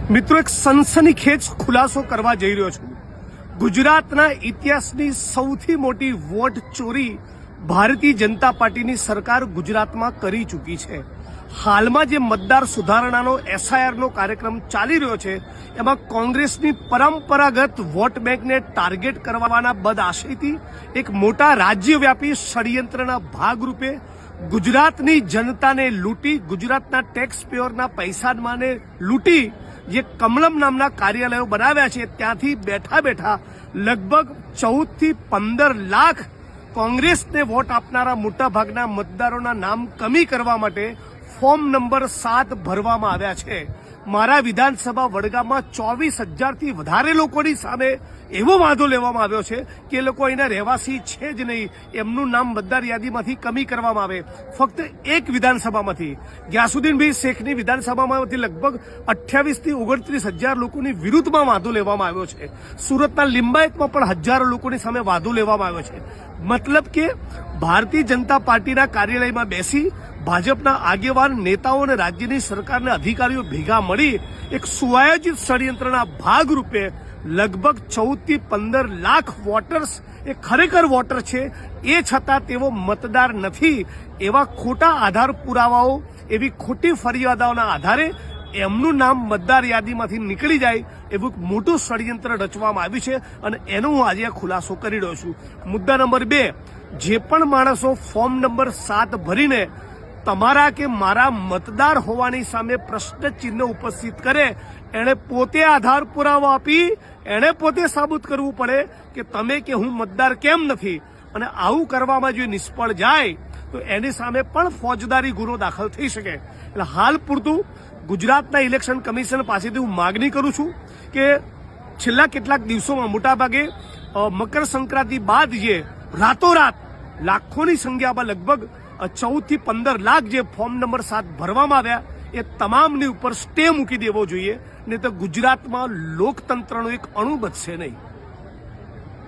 મિત્રો, એક સનસનીખેજ ખુલાસો કરવા જઈ રહ્યો છું। ગુજરાતના ઇતિહાસની સૌથી મોટી વોટ ચોરી ભારતીય જનતા પાર્ટીની સરકાર ગુજરાતમાં કરી ચૂકી છે। હાલમાં જે મતદાર સુધારણાનો એસઆઈઆરનો કાર્યક્રમ ચાલી રહ્યો છે, એમાં કોંગ્રેસની પરંપરાગત વોટ બેંકને ટાર્ગેટ કરવાના બદઆશયથી એક મોટા રાજ્યવ્યાપી ષડયંત્રના ભાગરૂપે ગુજરાતની જનતાને લૂંટી, ગુજરાતના ટેક્સ પેયરના પૈસાને લૂંટી જે કમલમ નામના કાર્યાલયો બનાવ્યા છે, ત્યાંથી બેઠા બેઠા લગભગ 14 થી 15 લાખ કોંગ્રેસને વોટ આપનારા મોટાભાગના મતદારોના નામ કમી કરવા માટે ફોર્મ નંબર 7 ભરવામાં આવ્યા છે। મારા વિધાનસભા વડગામમાં 24,000 થી વધારે લોકોની સામે એવો વાંધો લેવામાં આવ્યો છે કે એ લોકો અહીંના રહેવાસી છે જ નહીં, એમનું નામ મતદાર યાદીમાંથી કમી કરવામાં આવે। ફક્ત એક વિધાનસભામાંથી ગ્યાસુદ્દીનભાઈ શેખની વિધાનસભામાંથી લગભગ 28 થી 29,000 લોકોની વિરુદ્ધમાં વાંધો લેવામાં આવ્યો છે। સુરતના લિંબાયતમાં પણ હજારો લોકોની સામે વાંધો લેવામાં આવ્યો છે। મતલબ કે ભારતીય જનતા પાર્ટીના કાર્યાલયમાં બેસી ભાજપના આગેવાન નેતાઓ અને રાજ્યની સરકારના અધિકારીઓ ભેગા મળી એક સુઆયોજિત ષડયંત્રના ભાગરૂપે લગભગ 14 થી 15 લાખ વોટર્સ એ ખરેખર વોટર છે, એ છતાં તેઓ મતદાર નથી એવા ખોટા આધાર પુરાવાઓ, એવી ખોટી ફરિયાદોના આધારે એમનું નામ મતદાર યાદીમાંથી નીકળી જાય એવું મોટું ષડયંત્ર રચવામાં આવ્યું છે અને એનો હું આજે ખુલાસો કરી રહ્યો છું। મુદ્દા નંબર 2, જે પણ માણસો ફોર્મ નંબર 7 ભરીને તમારા કે મારા મતદાર હોવાની સામે પ્રશ્ન ચિહ્ન ઉપસ્થિત કરે, એણે પોતે આધાર પુરાવો આપી એણે પોતે સાબિત કરવું પડે કે તમે કે હું મતદાર કેમ નથી, અને આવું કરવામાં જો નિષ્ફળ જાય તો એની સામે પણ ફોજદારી ગુનો દાખલ થઈ શકે। એટલે હાલ પૂરતું ગુજરાતના ઇલેક્શન કમિશન પાસેથી હું માગણી કરું છું કે છેલ્લા કેટલાક દિવસોમાં મોટાભાગે મકર સંક્રાંતિ બાદ જે રાતોરાત લાખોની સંખ્યામાં લગભગ 14 થી 15 લાખ જે ફોર્મ નંબર 7 ભરવામાં આવ્યા, એ તમામની ઉપર સ્ટે મૂકી દેવો જોઈએ, નહીં તો ગુજરાતમાં લોકતંત્રનો એક અણુ બચશે નહીં।